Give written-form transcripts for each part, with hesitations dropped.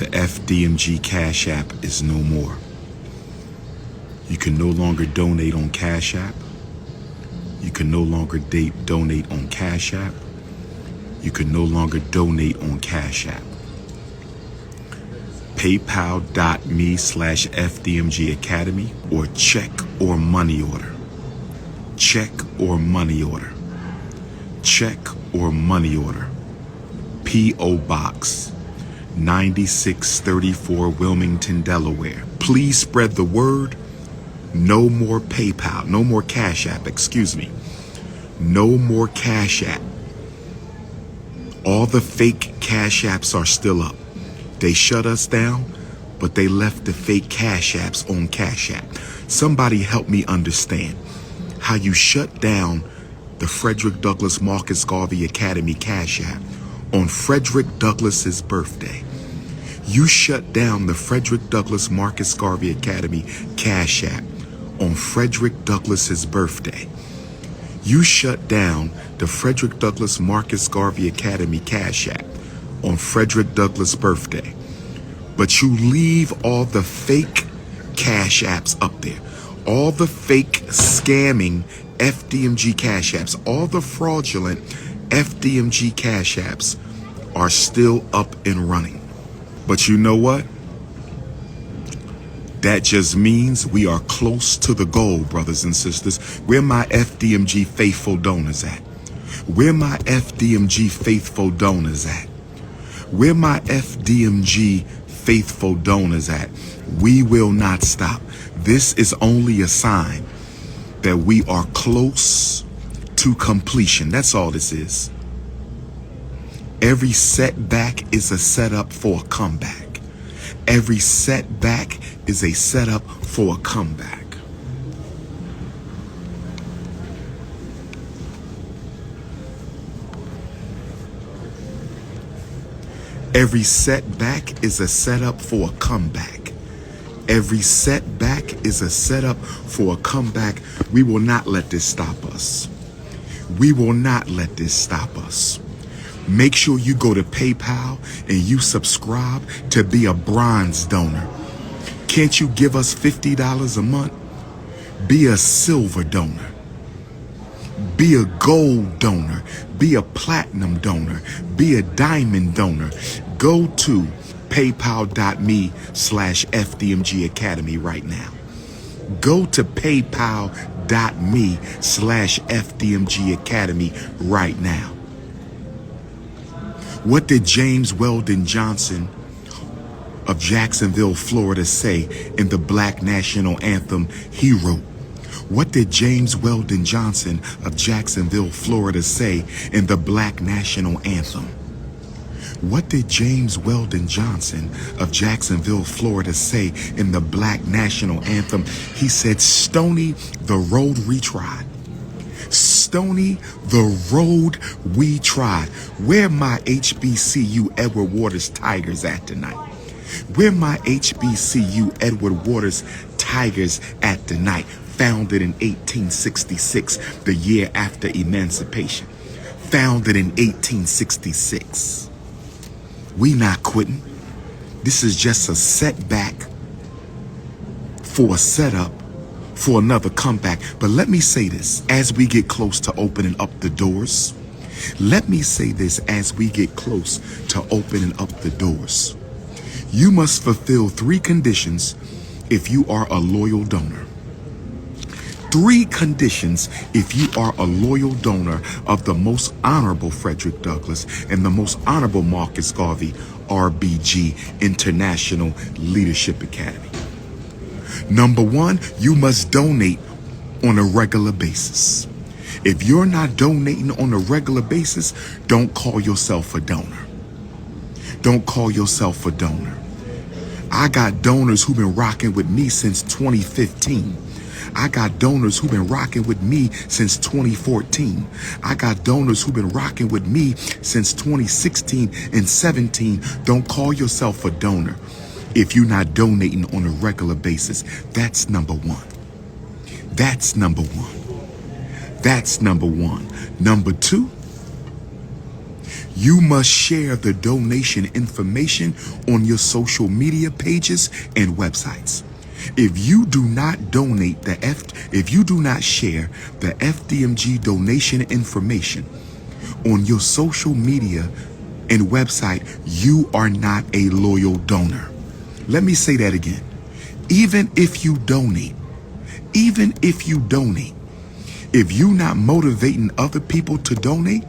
The FDMG Cash App is no more. You can no longer donate on Cash App. You can no longer donate on Cash App. You can no longer donate on Cash App. PayPal.me/FDMG Academy or check or money order. Check or money order. Check or money order. P.O. Box 9634 Wilmington, Delaware. Please spread the word. No more PayPal. No more Cash App. Excuse me. No more Cash App. All the fake Cash Apps are still up. They shut us down, but they left the fake Cash Apps on Cash App. Somebody help me understand how you shut down the Frederick Douglass Marcus Garvey Academy Cash App on Frederick Douglass's birthday. You shut down the Frederick Douglass Marcus Garvey Academy Cash App on Frederick Douglass's birthday. You shut down the Frederick Douglass Marcus Garvey Academy Cash App on Frederick Douglass' birthday. But you leave all the fake Cash Apps up there. All the fake scamming FDMG Cash Apps, all the fraudulent FDMG Cash Apps are still up and running. But you know what? That just means we are close to the goal, brothers and sisters. Where my FDMG faithful donors at? Where my FDMG faithful donors at? Where my FDMG faithful donors at? We will not stop. This is only a sign that we are close to completion. That's all this is. Every setback is a setup for a comeback. Every setback is a setup for a comeback. Every setback is a setup for a comeback. Every setback is a setup for a comeback. We will not let this stop us. We will not let this stop us. Make sure you go to PayPal and you subscribe to be a bronze donor. Can't you give us $50 a month? Be a silver donor. Be a gold donor. Be a platinum donor. Be a diamond donor. Go to paypal.me/FDMG Academy right now. Go to paypal.me/FDMG Academy right now. What did James Weldon Johnson of Jacksonville, Florida say in the Black National Anthem he wrote? What did James Weldon Johnson of Jacksonville, Florida say in the Black National Anthem? What did James Weldon Johnson of Jacksonville, Florida say in the Black National Anthem? He said, "Stony the road we tried. Stony the road we tried." Where my HBCU Edward Waters Tigers at tonight? Where my HBCU Edward Waters Tigers at tonight? Founded in 1866, the year after emancipation. Founded in 1866. We not quitting. This is just a setback for a setup for another comeback. But let me say this as we get close to opening up the doors. Let me say this as we get close to opening up the doors. You must fulfill 3 conditions if you are a loyal donor. 3 conditions if you are a loyal donor of the most honorable Frederick Douglass and the most honorable Marcus Garvey RBG International Leadership Academy. Number 1, you must donate on a regular basis. If you're not donating on a regular basis, don't call yourself a donor. Don't call yourself a donor. I got donors who've been rocking with me since 2015. I got donors who've been rocking with me since 2014. I got donors who've been rocking with me since 2016 and 17. Don't call yourself a donor if you're not donating on a regular basis. That's number 1. That's number 1. That's number 1. Number 2, You must share the donation information on your social media pages and websites. If you do not donate if you do not share the FDMG donation information on your social media and website, you are not a loyal donor. Let me say that again. Even if you donate, if you're not motivating other people to donate,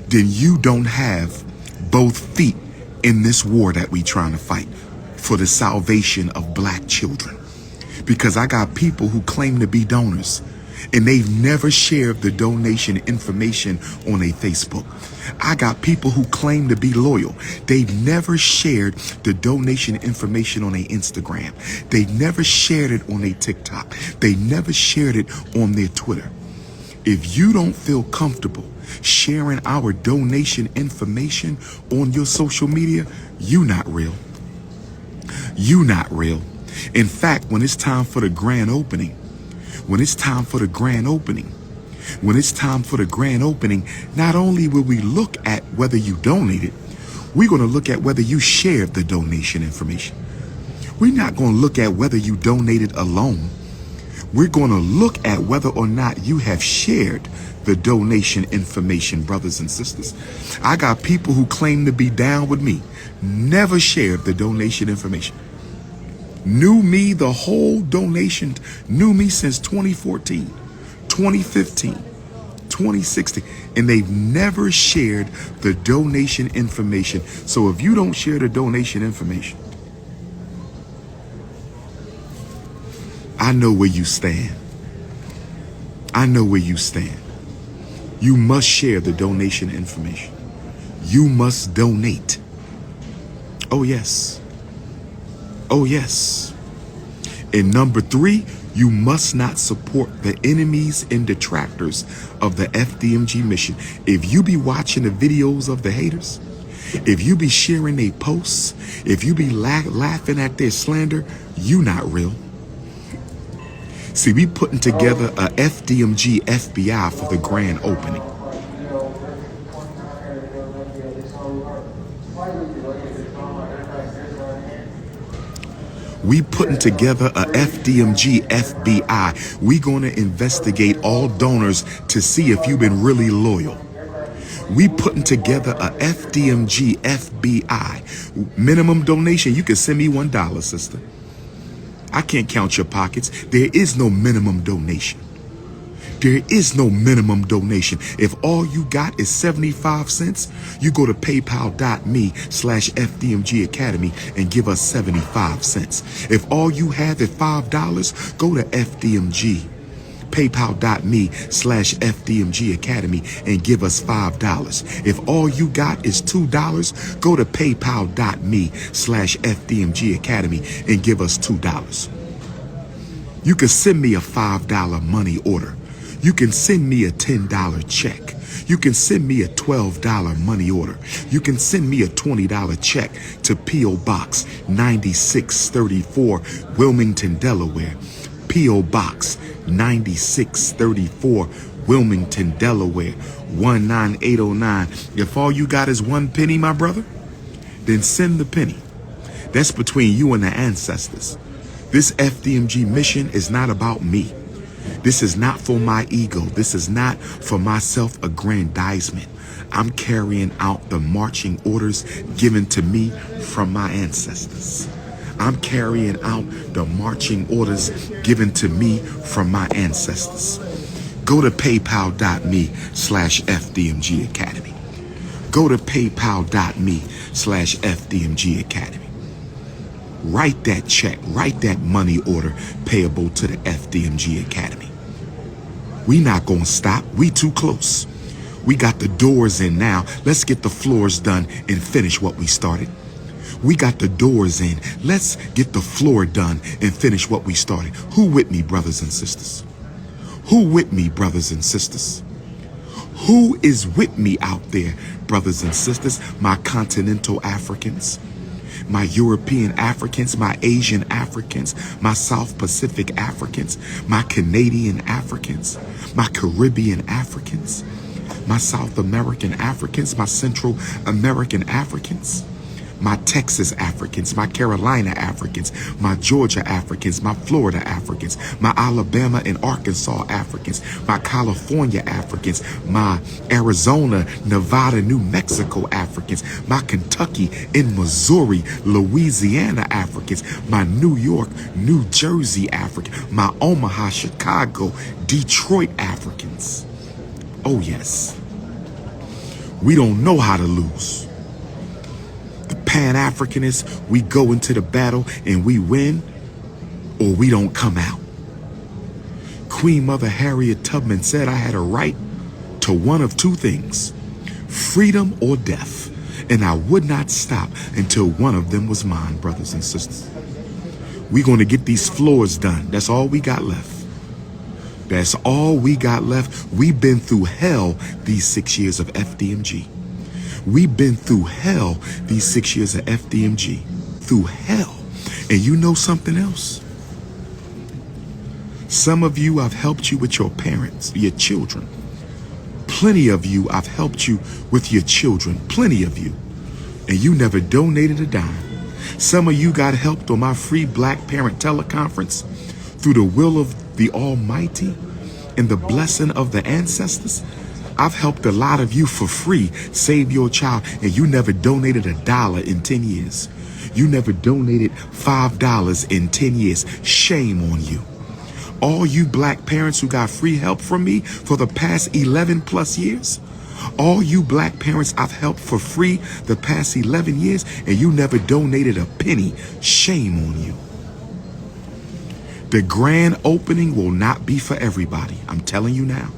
then you don't have both feet in this war that we trying to fight for the salvation of black children. Because I got people who claim to be donors and they've never shared the donation information on a Facebook. I got people who claim to be loyal. They've never shared the donation information on a Instagram. They've never shared it on a TikTok. They never shared it on their Twitter. If you don't feel comfortable sharing our donation information on your social media, you not real. You not real. In fact, when it's time for the grand opening, not only will we look at whether you donated, we're going to look at whether you shared the donation information. We're not going to look at whether you donated alone. We're going to look at whether or not you have shared the donation information, brothers and sisters. I got people who claim to be down with me, never shared the donation information. Knew me, the whole donation, knew me since 2014, 2015, 2016, and they've never shared the donation information. So if you don't share the donation information, I know where you stand. I know where you stand. You must share the donation information. You must donate. Oh, yes. Oh, yes. And number 3, you must not support the enemies and detractors of the FDMG mission. If you be watching the videos of the haters, if you be sharing their posts, if you be laughing at their slander, you not real. See, we putting together a FDMG FBI for the grand opening. We putting together a FDMG FBI. We going to investigate all donors to see if you've been really loyal. We putting together a FDMG FBI. Minimum donation, you can send me $1, sister. I can't count your pockets. There is no minimum donation. There is no minimum donation. If all you got is 75 cents, you go to paypal.me/FDMG Academy and give us 75 cents. If all you have is $5, go to FDMG. paypal.me/FDMG Academy and give us $5. If all you got is $2, go to paypal.me/FDMG Academy and give us $2. You can send me a $5 money order. You can send me a $10 check. You can send me a $12 money order. You can send me a $20 check to P.O. Box 9634, Wilmington, Delaware. P.O. Box 9634, Wilmington, Delaware, 19809. If all you got is 1 penny, my brother, then send the penny. That's between you and the ancestors. This FDMG mission is not about me. This is not for my ego. This is not for my self-aggrandizement. I'm carrying out the marching orders given to me from my ancestors. I'm carrying out the marching orders given to me from my ancestors. Go to paypal.me/FDMG Academy. Go to paypal.me/FDMG Academy. Write that check, write that money order payable to the FDMG Academy. We not gonna stop. We too close. We got the doors in now. Let's get the floors done and finish what we started. We got the doors in. Let's get the floor done and finish what we started. Who with me, brothers and sisters? Who with me, brothers and sisters? Who is with me out there, brothers and sisters? My continental Africans, my European Africans, my Asian Africans, my South Pacific Africans, my Canadian Africans, my Caribbean Africans. my South American Africans, my Central American Africans, my Texas Africans, my Carolina Africans, my Georgia Africans, my Florida Africans, my Alabama and Arkansas Africans, my California Africans, my Arizona, Nevada, New Mexico Africans, my Kentucky and Missouri, Louisiana Africans, my New York, New Jersey Africans, my Omaha, Chicago, Detroit Africans. Oh yes, we don't know how to lose. Pan-Africanists, we go into the battle and we win, or we don't come out. Queen Mother Harriet Tubman said I had a right to one of two things, freedom or death, and I would not stop until one of them was mine, brothers and sisters. We're going to get these floors done. That's all we got left. That's all we got left. We've been through hell these 6 years of FDMG. We've been through hell these 6 years of FDMG. Through hell. And you know something else? Some of you, I've helped you with your parents, your children. Plenty of you, I've helped you with your children. Plenty of you. And you never donated a dime. Some of you got helped on my free Black Parent teleconference through the will of the Almighty and the blessing of the ancestors. I've helped a lot of you for free save your child, and you never donated $1 in 10 years. You never donated $5 in 10 years. Shame on you. All you Black parents who got free help from me for the past 11 plus years, all you Black parents I've helped for free the past 11 years, and you never donated a penny. Shame on you. The grand opening will not be for everybody. I'm telling you now.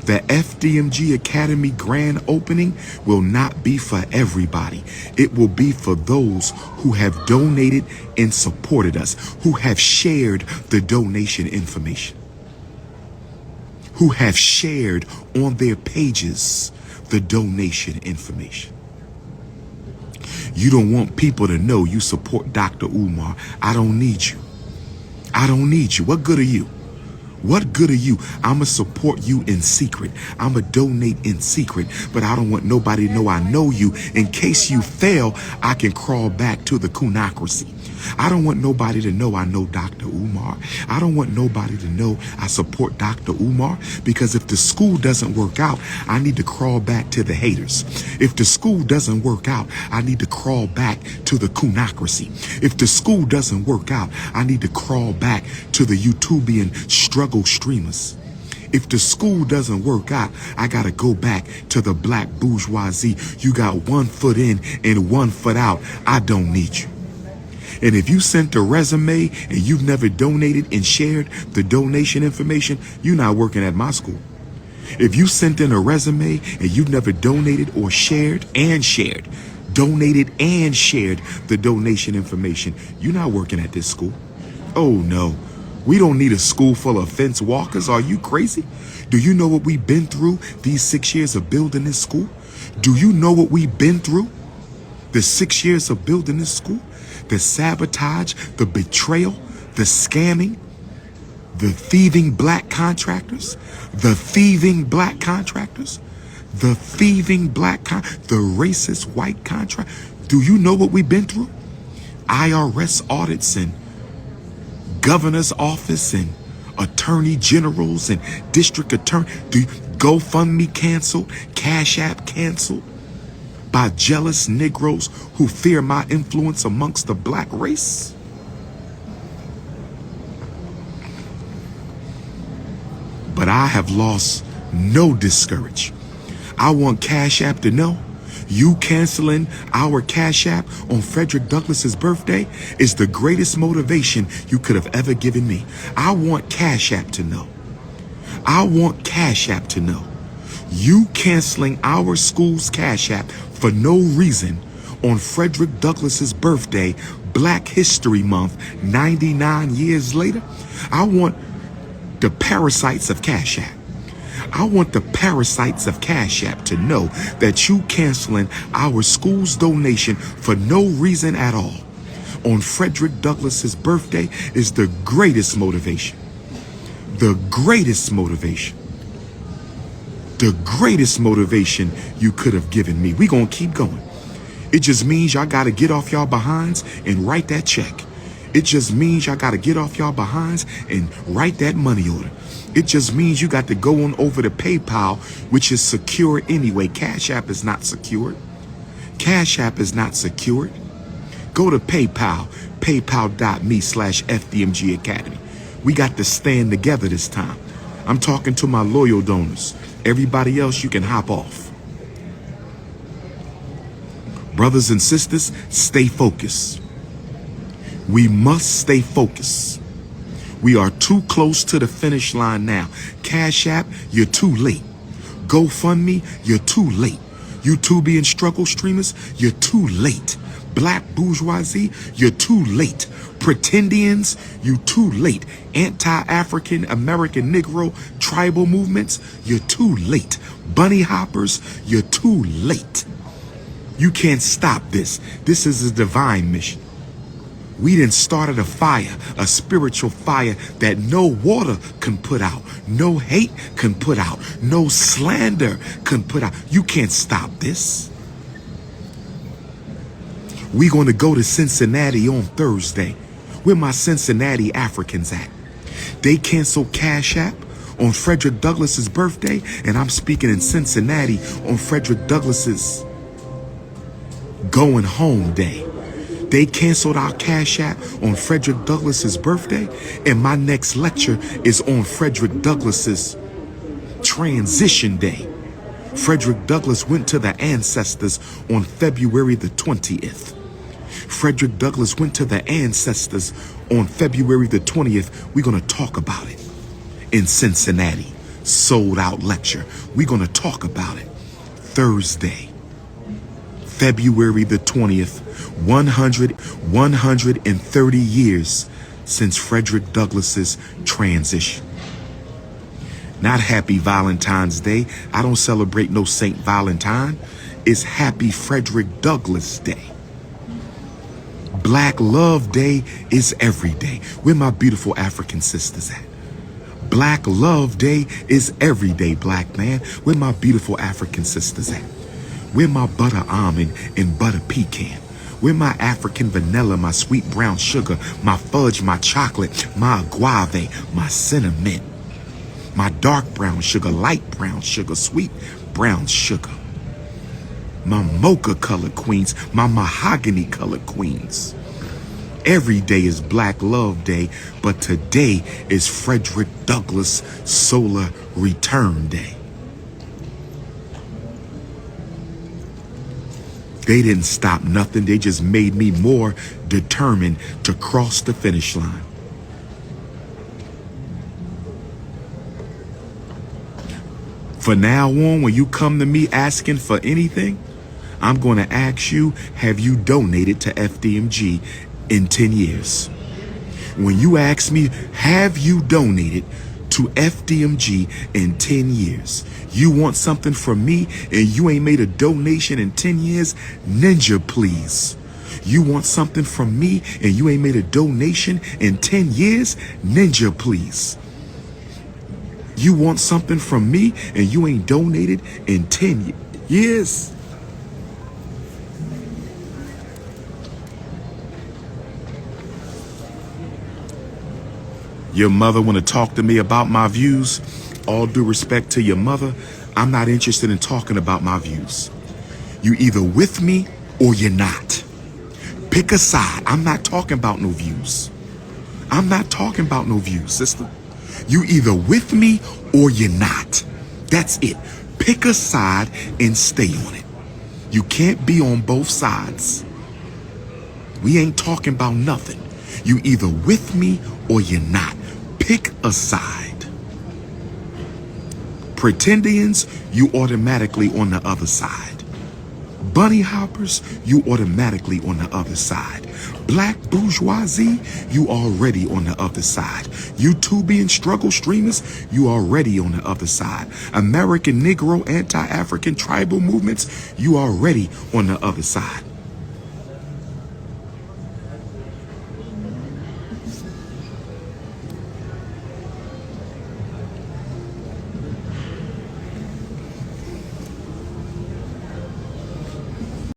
The FDMG Academy grand opening will not be for everybody. It will be for those who have donated and supported us, who have shared the donation information, who have shared on their pages the donation information. You don't want people to know you support Dr. Umar. I don't need you. I don't need you. What good are you? What good are you? I'ma support you in secret. I'ma donate in secret, but I don't want nobody to know I know you. In case you fail, I can crawl back to the kunocracy. I don't want nobody to know I know Dr. Umar. I don't want nobody to know I support Dr. Umar, because if the school doesn't work out, I need to crawl back to the haters. If the school doesn't work out, I need to crawl back to the kunocracy. If the school doesn't work out, I need to crawl back to the YouTubian struggle streamers. If the school doesn't work out, I gotta go back to the black bourgeoisie. You got 1 foot in and 1 foot out. I don't need you. And if you sent a resume and you've never donated and shared the donation information, you're not working at my school. If you sent in a resume and you've never donated or donated and shared the donation information, you're not working at this school. Oh no, we don't need a school full of fence walkers. Are you crazy? Do you know what we've been through these 6 years of building this school? Do you know what we've been through the 6 years of building this school? The sabotage, the betrayal, the scamming, the thieving black contractors, the racist white contract. Do you know what we've been through? IRS audits and governor's office and attorney generals and district attorney. GoFundMe canceled, Cash App canceled by jealous Negroes who fear my influence amongst the black race. But I have lost no discourage. I want Cash App to know you canceling our Cash App on Frederick Douglass's birthday is the greatest motivation you could have ever given me. I want Cash App to know. I want Cash App to know. You canceling our school's Cash App for no reason on Frederick Douglass's birthday, Black History Month, 99 years later. I want the parasites of Cash App. I want the parasites of Cash App to know that you canceling our school's donation for no reason at all on Frederick Douglass's birthday is the greatest motivation. The greatest motivation. The greatest motivation you could have given me. We gonna keep going. It just means y'all gotta get off y'all behinds and write that check. It just means y'all gotta get off y'all behinds and write that money order. It just means you got to go on over to PayPal, which is secure anyway. Cash App is not secured. Cash App is not secured. Go to PayPal, paypal.me/FDMG Academy. We got to stand together this time. I'm talking to my loyal donors. Everybody else, you can hop off. Brothers and sisters, stay focused. We must stay focused. We are too close to the finish line now. Cash App, you're too late. GoFundMe, you're too late. YouTube and struggle streamers, you're too late. Black bourgeoisie, you're too late. Pretendians, you too late. Anti-African American Negro tribal movements, you're too late. Bunny hoppers, you're too late. You can't stop this. This is a divine mission. We done started a fire, a spiritual fire that no water can put out, no hate can put out, no slander can put out. You can't stop this. We're going to go to Cincinnati on Thursday. Where my Cincinnati Africans at? They canceled Cash App on Frederick Douglass's birthday, and I'm speaking in Cincinnati on Frederick Douglass's going home day. They canceled our Cash App on Frederick Douglass's birthday, and my next lecture is on Frederick Douglass's transition day. Frederick Douglass went to the ancestors on February the 20th. Frederick Douglass went to the ancestors on February the 20th. We're going to talk about it in Cincinnati. Sold out lecture. We're going to talk about it Thursday, February the 20th. 130 years since Frederick Douglass's transition. Not Happy Valentine's Day. I don't celebrate no Saint Valentine. It's Happy Frederick Douglass Day. Black Love Day is every day. Where my beautiful African sisters at? Black Love Day is every day, black man. Where my beautiful African sisters at? Where my butter almond and butter pecan? Where my African vanilla, my sweet brown sugar, my fudge, my chocolate, my agave, my cinnamon, my dark brown sugar, light brown sugar, sweet brown sugar, my mocha colored queens, my mahogany colored queens. Every day is Black Love Day, but today is Frederick Douglass Solar Return Day. They didn't stop nothing. They just made me more determined to cross the finish line. For now on, when you come to me asking for anything, I'm going to ask you, have you donated to FDMG in 10 years? When you ask me, have you donated to FDMG in 10 years? You want something from me and you ain't made a donation in 10 years? Ninja, please. You want something from me and you ain't made a donation in 10 years? Ninja, please. You want something from me and you ain't donated in 10 years? Your mother want to talk to me about my views? All due respect to your mother, I'm not interested in talking about my views. You either with me or you're not. Pick a side. I'm not talking about no views. I'm not talking about no views, sister. You either with me or you're not. That's it. Pick a side and stay on it. You can't be on both sides. We ain't talking about nothing. You either with me or you're not. Pick a side. Pretendians, you automatically on the other side. Bunny hoppers, you automatically on the other side. Black bourgeoisie, you already on the other side. YouTubian struggle streamers, you already on the other side. American Negro anti-African tribal movements, you already on the other side.